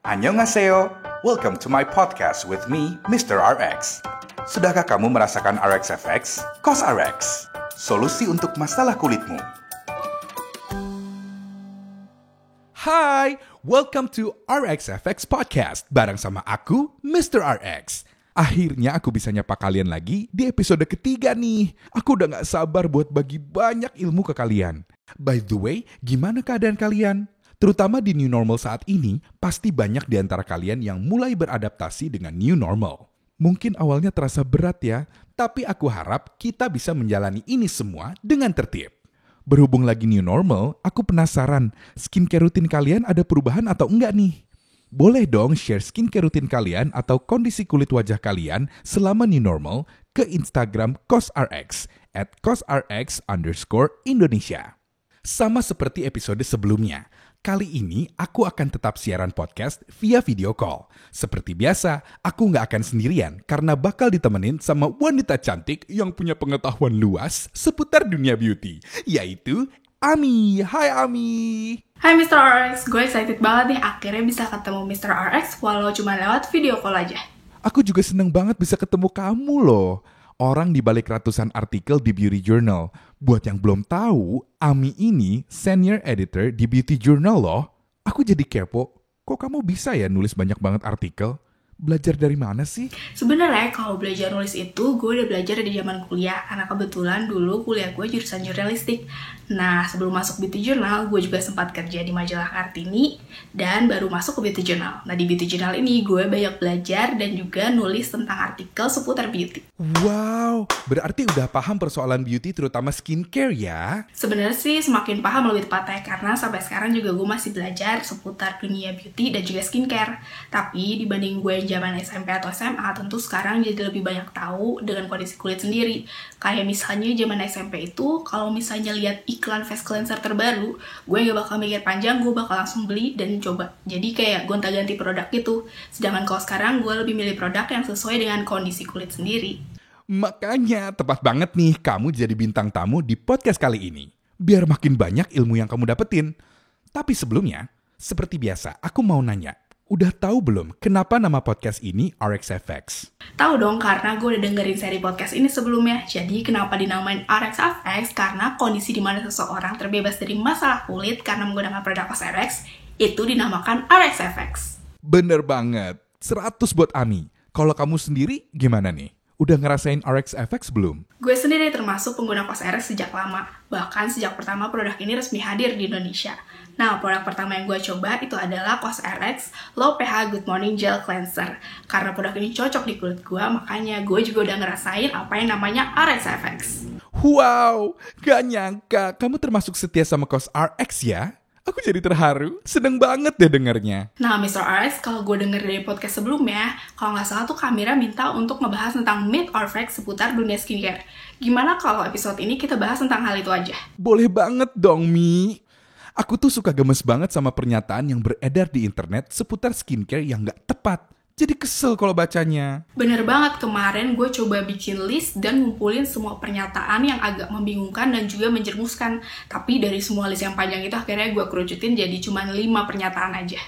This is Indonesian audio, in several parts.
Annyeonghaseyo, welcome to my podcast with me, Mr. RX. Sudahkah kamu merasakan RxFX? CosRx, solusi untuk masalah kulitmu. Hai, welcome to RxFX Podcast bareng sama aku, Mr. RX. Akhirnya aku bisa nyapa kalian lagi di episode ketiga nih. Aku udah gak sabar buat bagi banyak ilmu ke kalian. By the way, gimana keadaan kalian? Terutama di new normal saat ini, pasti banyak di antara kalian yang mulai beradaptasi dengan new normal. Mungkin awalnya terasa berat ya, tapi aku harap kita bisa menjalani ini semua dengan tertib. Berhubung lagi new normal, aku penasaran, skincare rutin kalian ada perubahan atau enggak nih? Boleh dong share skincare rutin kalian atau kondisi kulit wajah kalian selama new normal ke Instagram CosRx @cosrx_Indonesia. Sama seperti episode sebelumnya, kali ini aku akan tetap siaran podcast via video call. Seperti biasa, aku nggak akan sendirian karena bakal ditemenin sama wanita cantik yang punya pengetahuan luas seputar dunia beauty, yaitu Ami. Hai Ami. Hai Mr. RX, gue excited banget nih akhirnya bisa ketemu Mr. RX walau cuma lewat video call aja. Aku juga seneng banget bisa ketemu kamu loh. Orang di balik ratusan artikel di Beauty Journal. Buat yang belum tahu, Ami ini senior editor di Beauty Journal loh. Aku jadi kepo, kok kamu bisa ya nulis banyak banget artikel? Belajar dari mana sih? Sebenarnya kalau belajar nulis itu gue udah belajar dari zaman kuliah karena kebetulan dulu kuliah gue jurusan jurnalistik. Nah, sebelum masuk Beauty Journal, gue juga sempat kerja di majalah Kartini dan baru masuk ke Beauty Journal. Nah, di Beauty Journal ini gue banyak belajar dan juga nulis tentang artikel seputar beauty. Wow, berarti udah paham persoalan beauty terutama skincare ya? Sebenarnya sih semakin paham lebih tepatnya karena sampai sekarang juga gue masih belajar seputar dunia beauty dan juga skincare. Tapi dibanding gue yang zaman SMP atau SMA, tentu sekarang jadi lebih banyak tahu dengan kondisi kulit sendiri. Kayak misalnya zaman SMP itu, kalau misalnya lihat iklan face cleanser terbaru, gue gak bakal mikir panjang, gue bakal langsung beli dan coba. Jadi kayak gonta-ganti produk gitu. Sedangkan kalau sekarang gue lebih milih produk yang sesuai dengan kondisi kulit sendiri. Makanya tepat banget nih kamu jadi bintang tamu di podcast kali ini. Biar makin banyak ilmu yang kamu dapetin. Tapi sebelumnya, seperti biasa, aku mau nanya. Udah tahu belum kenapa nama podcast ini RxFX? Tahu dong, karena gue udah dengerin seri podcast ini sebelumnya. Jadi kenapa dinamain RxFX? Karena kondisi di mana seseorang terbebas dari masalah kulit karena menggunakan produk CosRx itu dinamakan RxFX. Bener banget, 100 buat Ami. Kalau kamu sendiri gimana nih? Udah ngerasain RxFX belum? Gue sendiri termasuk pengguna CosRx sejak lama. Bahkan sejak pertama produk ini resmi hadir di Indonesia. Nah, produk pertama yang gue coba itu adalah CosRx Low pH Good Morning Gel Cleanser. Karena produk ini cocok di kulit gue, makanya gue juga udah ngerasain apa yang namanya RxFX. Wow, gak nyangka kamu termasuk setia sama CosRx ya? Aku jadi terharu, seneng banget deh dengernya. Nah, Mr. RX, kalau gue denger dari podcast sebelumnya, kalau nggak salah tuh Kamira minta untuk ngebahas tentang myth or fact seputar dunia skincare. Gimana kalau episode ini kita bahas tentang hal itu aja? Boleh banget dong, Mi. Aku tuh suka gemes banget sama pernyataan yang beredar di internet seputar skincare yang nggak tepat. Jadi kesel kalau bacanya. Bener banget, kemarin gue coba bikin list dan ngumpulin semua pernyataan yang agak membingungkan dan juga menjerumuskan. Tapi dari semua list yang panjang itu akhirnya gue kerucutin jadi cuma 5 pernyataan aja.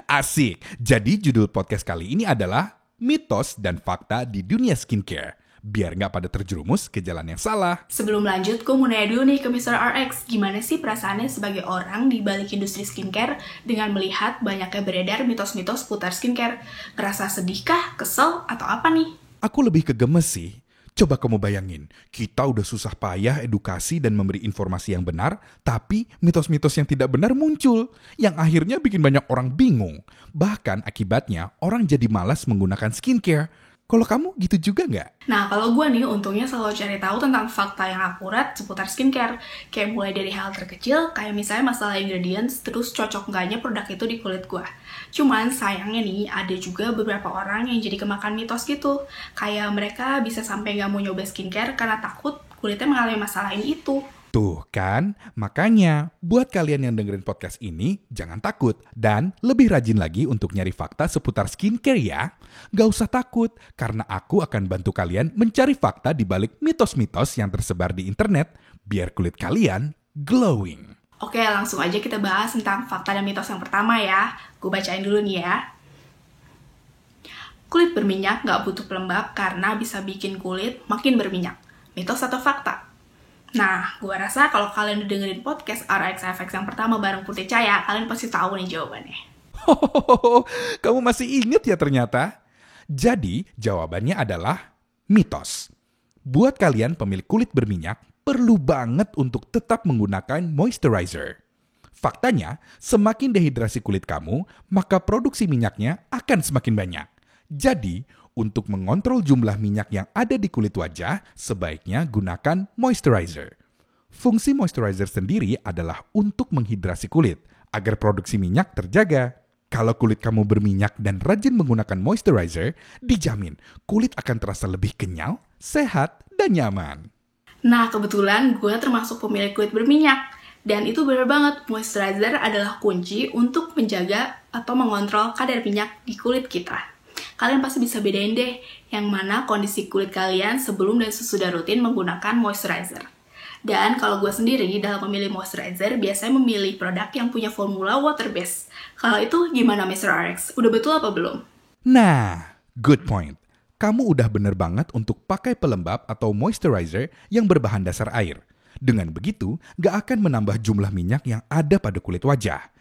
Asik. Jadi judul podcast kali ini adalah Mitos dan Fakta di Dunia Skincare. Biar nggak pada terjerumus ke jalan yang salah. Sebelum lanjut, gue mau nanya dulu nih ke Mr. RX. Gimana sih perasaannya sebagai orang di balik industri skincare dengan melihat banyaknya beredar mitos-mitos seputar skincare? Ngerasa sedihkah, kesel, atau apa nih? Aku lebih ke gemes sih. Coba kamu bayangin, kita udah susah payah edukasi dan memberi informasi yang benar, tapi mitos-mitos yang tidak benar muncul, yang akhirnya bikin banyak orang bingung. Bahkan akibatnya, orang jadi malas menggunakan skincare. Kalau kamu gitu juga nggak? Nah, kalau gue nih untungnya selalu cari tahu tentang fakta yang akurat seputar skincare. Kayak mulai dari hal terkecil, kayak misalnya masalah ingredients, terus cocok nggaknya produk itu di kulit gue. Cuman sayangnya nih, ada juga beberapa orang yang jadi kemakan mitos gitu. Kayak mereka bisa sampai nggak mau nyoba skincare karena takut kulitnya mengalami masalah ini itu. Tuh kan, makanya buat kalian yang dengerin podcast ini, jangan takut. Dan lebih rajin lagi untuk nyari fakta seputar skincare ya. Gak usah takut, karena aku akan bantu kalian mencari fakta di balik mitos-mitos yang tersebar di internet, biar kulit kalian glowing. Oke, langsung aja kita bahas tentang fakta dan mitos yang pertama ya. Gue bacain dulu nih ya. Kulit berminyak nggak butuh pelembab karena bisa bikin kulit makin berminyak. Mitos atau fakta? Nah, gue rasa kalau kalian udah dengerin podcast RxFX yang pertama bareng Putri Caya, kalian pasti tahu nih jawabannya. Kamu masih inget ya ternyata? Jadi, jawabannya adalah mitos. Buat kalian pemilik kulit berminyak, perlu banget untuk tetap menggunakan moisturizer. Faktanya, semakin dehidrasi kulit kamu, maka produksi minyaknya akan semakin banyak. Jadi, untuk mengontrol jumlah minyak yang ada di kulit wajah, sebaiknya gunakan moisturizer. Fungsi moisturizer sendiri adalah untuk menghidrasi kulit, agar produksi minyak terjaga. Kalau kulit kamu berminyak dan rajin menggunakan moisturizer, dijamin kulit akan terasa lebih kenyal, sehat, dan nyaman. Nah, kebetulan gue termasuk pemilik kulit berminyak. Dan itu benar banget, moisturizer adalah kunci untuk menjaga atau mengontrol kadar minyak di kulit kita. Kalian pasti bisa bedain deh yang mana kondisi kulit kalian sebelum dan sesudah rutin menggunakan moisturizer. Dan kalau gue sendiri dalam memilih moisturizer, biasanya memilih produk yang punya formula water based. Kalau itu gimana Mr. RX? Udah betul apa belum? Nah, good point. Kamu udah bener banget untuk pakai pelembab atau moisturizer yang berbahan dasar air. Dengan begitu, gak akan menambah jumlah minyak yang ada pada kulit wajah.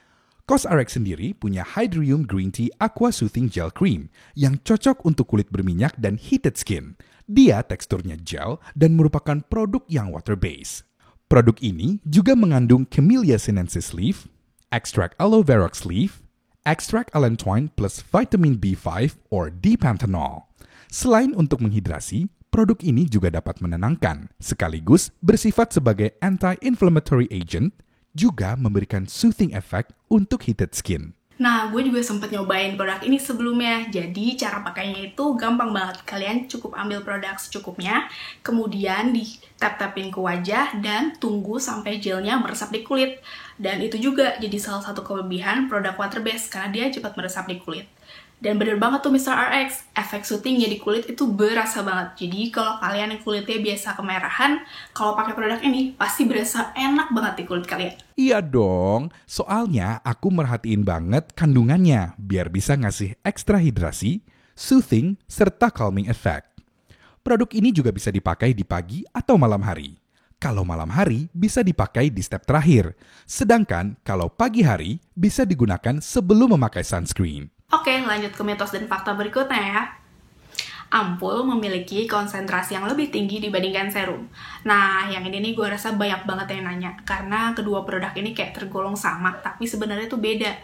COSRX sendiri punya Hydrium Green Tea Aqua Soothing Gel Cream yang cocok untuk kulit berminyak dan heated skin. Dia teksturnya gel dan merupakan produk yang water-based. Produk ini juga mengandung Camellia sinensis leaf, extract aloe verox leaf, extract allantoin plus vitamin B5 or D-panthenol. Selain untuk menghidrasi, produk ini juga dapat menenangkan, sekaligus bersifat sebagai anti-inflammatory agent, juga memberikan soothing effect untuk heated skin. Nah, gue juga sempat nyobain produk ini sebelumnya. Jadi, cara pakainya itu gampang banget. Kalian cukup ambil produk secukupnya, kemudian di-tap-tapin ke wajah, dan tunggu sampai gelnya meresap di kulit. Dan itu juga jadi salah satu kelebihan produk water based, karena dia cepat meresap di kulit. Dan bener banget tuh Mr. RX, efek soothingnya di kulit itu berasa banget. Jadi kalau kalian yang kulitnya biasa kemerahan, kalau pakai produk ini pasti berasa enak banget di kulit kalian. Iya dong, soalnya aku merhatiin banget kandungannya biar bisa ngasih ekstra hidrasi, soothing, serta calming effect. Produk ini juga bisa dipakai di pagi atau malam hari. Kalau malam hari bisa dipakai di step terakhir, sedangkan kalau pagi hari bisa digunakan sebelum memakai sunscreen. Oke, lanjut ke mitos dan fakta berikutnya ya. Ampul memiliki konsentrasi yang lebih tinggi dibandingkan serum. Nah, yang ini nih gue rasa banyak banget yang nanya. Karena kedua produk ini kayak tergolong sama, tapi sebenarnya tuh beda.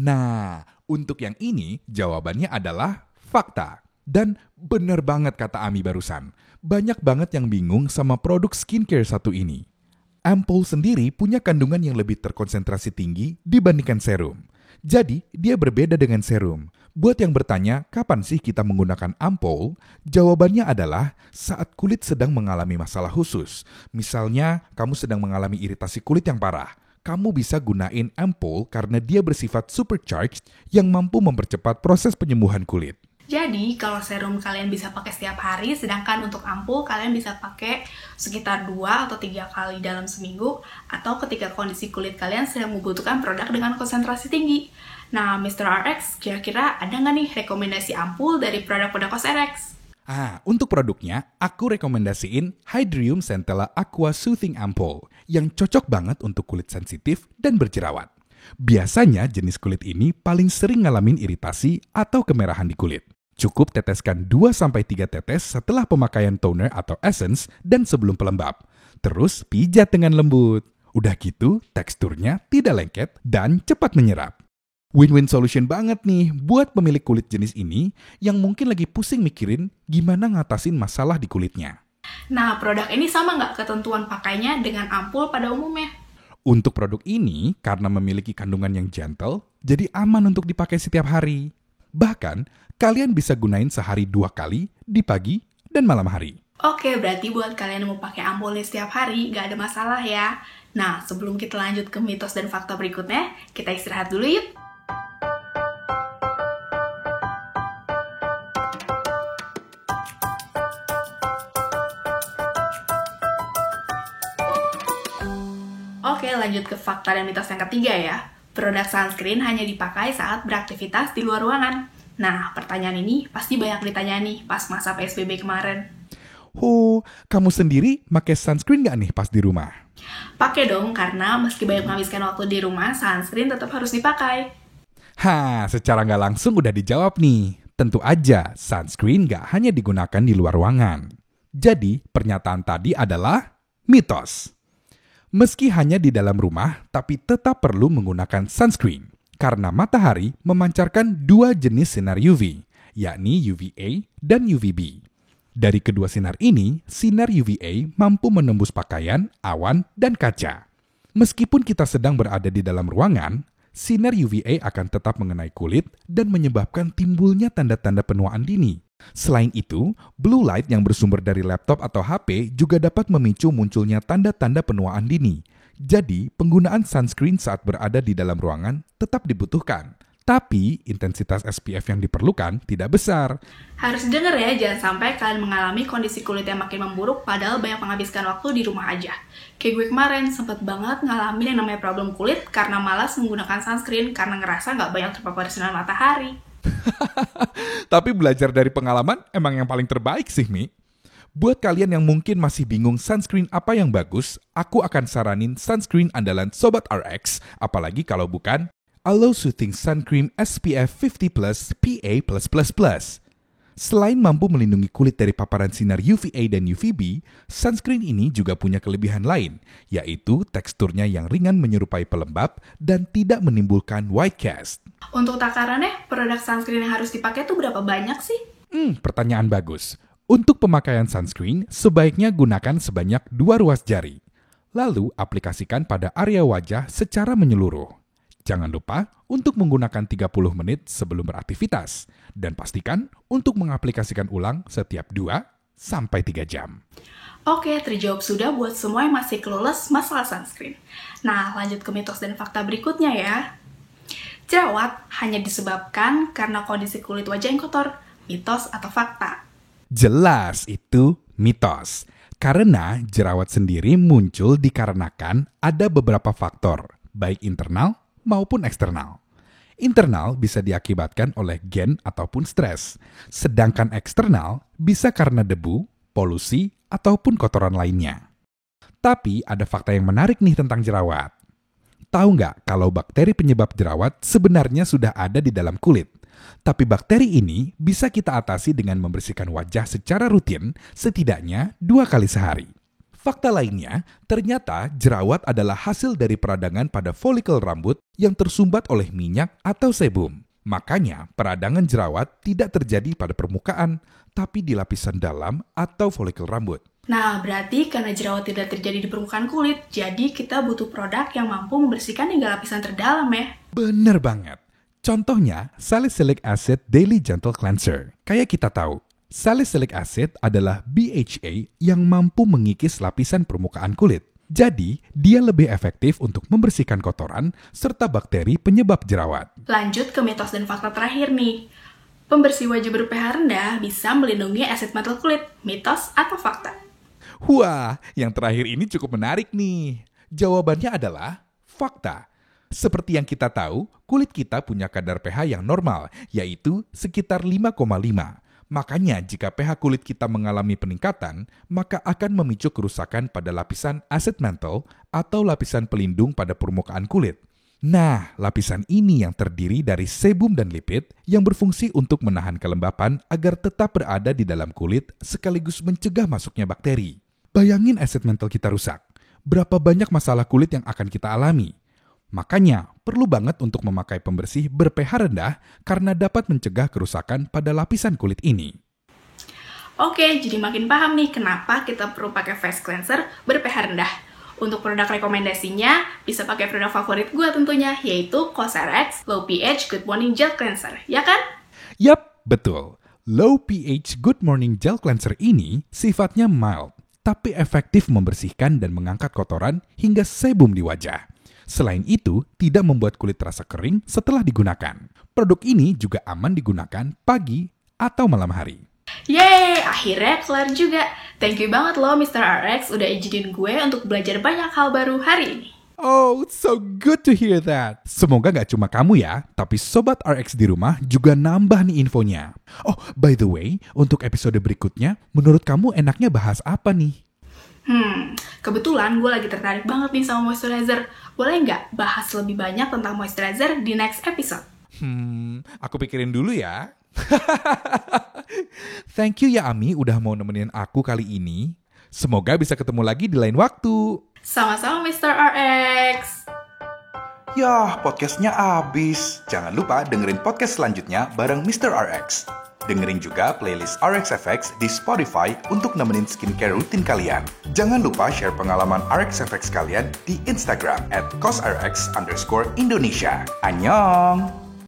Nah, untuk yang ini jawabannya adalah fakta. Dan bener banget kata Ami barusan. Banyak banget yang bingung sama produk skincare satu ini. Ampul sendiri punya kandungan yang lebih terkonsentrasi tinggi dibandingkan serum. Jadi, dia berbeda dengan serum. Buat yang bertanya, kapan sih kita menggunakan ampul? Jawabannya adalah saat kulit sedang mengalami masalah khusus. Misalnya, kamu sedang mengalami iritasi kulit yang parah. Kamu bisa gunain ampul karena dia bersifat supercharged yang mampu mempercepat proses penyembuhan kulit. Jadi, kalau serum kalian bisa pakai setiap hari, sedangkan untuk ampul kalian bisa pakai sekitar 2 atau 3 kali dalam seminggu, atau ketika kondisi kulit kalian sedang membutuhkan produk dengan konsentrasi tinggi. Nah, Mr. RX, kira-kira ada nggak nih rekomendasi ampul dari produk-produk COSRX? Untuk produknya, aku rekomendasiin Hydrium Centella Aqua Soothing Ampule yang cocok banget untuk kulit sensitif dan berjerawat. Biasanya jenis kulit ini paling sering ngalamin iritasi atau kemerahan di kulit. Cukup teteskan 2-3 tetes setelah pemakaian toner atau essence dan sebelum pelembab. Terus pijat dengan lembut. Udah gitu, teksturnya tidak lengket dan cepat menyerap. Win-win solution banget nih buat pemilik kulit jenis ini yang mungkin lagi pusing mikirin gimana ngatasin masalah di kulitnya. Nah, produk ini sama nggak ketentuan pakainya dengan ampul pada umumnya? Untuk produk ini, karena memiliki kandungan yang gentle, jadi aman untuk dipakai setiap hari. Bahkan, kalian bisa gunain sehari 2 kali di pagi dan malam hari. Oke, berarti buat kalian yang mau pakai ampulnya setiap hari, nggak ada masalah ya. Nah, sebelum kita lanjut ke mitos dan fakta berikutnya, kita istirahat dulu yuk. Oke, Oke, lanjut ke fakta dan mitos yang ketiga ya. Produk sunscreen hanya dipakai saat beraktivitas di luar ruangan. Nah, pertanyaan ini pasti banyak ditanya nih pas masa PSBB kemarin. Kamu sendiri pakai sunscreen nggak nih pas di rumah? Pakai dong, karena meski banyak menghabiskan waktu di rumah, sunscreen tetap harus dipakai. Secara nggak langsung udah dijawab nih. Tentu aja, sunscreen nggak hanya digunakan di luar ruangan. Jadi, pernyataan tadi adalah mitos. Meski hanya di dalam rumah, tapi tetap perlu menggunakan sunscreen. Karena matahari memancarkan dua jenis sinar UV, yakni UVA dan UVB. Dari kedua sinar ini, sinar UVA mampu menembus pakaian, awan, dan kaca. Meskipun kita sedang berada di dalam ruangan, sinar UVA akan tetap mengenai kulit dan menyebabkan timbulnya tanda-tanda penuaan dini. Selain itu, blue light yang bersumber dari laptop atau HP juga dapat memicu munculnya tanda-tanda penuaan dini. Jadi, penggunaan sunscreen saat berada di dalam ruangan tetap dibutuhkan. Tapi, intensitas SPF yang diperlukan tidak besar. Harus denger ya, jangan sampai kalian mengalami kondisi kulit yang makin memburuk padahal banyak menghabiskan waktu di rumah aja. Kayak gue kemarin, sempet banget ngalamin yang namanya problem kulit karena malas menggunakan sunscreen karena ngerasa nggak banyak terpapar sinar matahari. Tapi belajar dari pengalaman emang yang paling terbaik sih, Mi. Buat kalian yang mungkin masih bingung sunscreen apa yang bagus, aku akan saranin sunscreen andalan Sobat RX, apalagi kalau bukan Aloe Soothing Sun Cream SPF 50+ PA+++. Selain mampu melindungi kulit dari paparan sinar UVA dan UVB, sunscreen ini juga punya kelebihan lain, yaitu teksturnya yang ringan menyerupai pelembab dan tidak menimbulkan white cast. Untuk takarannya, produk sunscreen yang harus dipakai tuh berapa banyak sih? Pertanyaan bagus. Untuk pemakaian sunscreen, sebaiknya gunakan sebanyak 2 ruas jari. Lalu aplikasikan pada area wajah secara menyeluruh. Jangan lupa untuk menggunakan 30 menit sebelum beraktivitas. Dan pastikan untuk mengaplikasikan ulang setiap 2-3 jam. Oke, terjawab sudah buat semua yang masih clueless masalah sunscreen. Nah, lanjut ke mitos dan fakta berikutnya ya. Jerawat hanya disebabkan karena kondisi kulit wajah yang kotor. Mitos atau fakta? Jelas itu mitos. Karena jerawat sendiri muncul dikarenakan ada beberapa faktor, baik internal maupun eksternal. Internal bisa diakibatkan oleh gen ataupun stres, sedangkan eksternal bisa karena debu, polusi, ataupun kotoran lainnya. Tapi ada fakta yang menarik nih tentang jerawat. Tahu nggak kalau bakteri penyebab jerawat sebenarnya sudah ada di dalam kulit? Tapi bakteri ini bisa kita atasi dengan membersihkan wajah secara rutin setidaknya 2 kali sehari. Fakta lainnya, ternyata jerawat adalah hasil dari peradangan pada folikel rambut yang tersumbat oleh minyak atau sebum. Makanya, peradangan jerawat tidak terjadi pada permukaan, tapi di lapisan dalam atau folikel rambut. Nah, berarti karena jerawat tidak terjadi di permukaan kulit, jadi kita butuh produk yang mampu membersihkan hingga lapisan terdalam ya. Bener banget. Contohnya, Salicylic Acid Daily Gentle Cleanser. Kayak kita tahu, Salicylic Acid adalah BHA yang mampu mengikis lapisan permukaan kulit. Jadi, dia lebih efektif untuk membersihkan kotoran serta bakteri penyebab jerawat. Lanjut ke mitos dan fakta terakhir nih. Pembersih wajah ber-pH rendah bisa melindungi asid mantel kulit. Mitos atau fakta? Wah, yang terakhir ini cukup menarik nih. Jawabannya adalah fakta. Seperti yang kita tahu, kulit kita punya kadar pH yang normal, yaitu sekitar 5,5. Makanya jika pH kulit kita mengalami peningkatan, maka akan memicu kerusakan pada lapisan acid mantle atau lapisan pelindung pada permukaan kulit. Nah, lapisan ini yang terdiri dari sebum dan lipid yang berfungsi untuk menahan kelembapan agar tetap berada di dalam kulit sekaligus mencegah masuknya bakteri. Bayangin acid mantle kita rusak. Berapa banyak masalah kulit yang akan kita alami? Makanya, perlu banget untuk memakai pembersih ber-pH rendah karena dapat mencegah kerusakan pada lapisan kulit ini. Oke, jadi makin paham nih kenapa kita perlu pakai face cleanser ber-pH rendah. Untuk produk rekomendasinya, bisa pakai produk favorit gue tentunya, yaitu COSRX Low pH Good Morning Gel Cleanser, ya kan? Yap, betul. Low pH Good Morning Gel Cleanser ini sifatnya mild, tapi efektif membersihkan dan mengangkat kotoran hingga sebum di wajah. Selain itu, tidak membuat kulit terasa kering setelah digunakan. Produk ini juga aman digunakan pagi atau malam hari. Yeay, akhirnya kelar juga. Thank you banget loh Mr. RX udah izinin gue untuk belajar banyak hal baru hari ini. Oh, so good to hear that. Semoga gak cuma kamu ya, tapi Sobat RX di rumah juga nambah nih infonya. Oh, by the way, untuk episode berikutnya, menurut kamu enaknya bahas apa nih? Kebetulan gue lagi tertarik banget nih sama moisturizer. Boleh nggak bahas lebih banyak tentang moisturizer di next episode? Aku pikirin dulu ya. Thank you ya Ami udah mau nemenin aku kali ini. Semoga bisa ketemu lagi di lain waktu. Sama-sama Mr. RX. Yah, podcastnya abis. Jangan lupa dengerin podcast selanjutnya bareng Mr. RX. Dengerin juga playlist RXFX di Spotify untuk nemenin skincare rutin kalian. Jangan lupa share pengalaman RXFX kalian di Instagram @cosrx_Indonesia. Annyeong!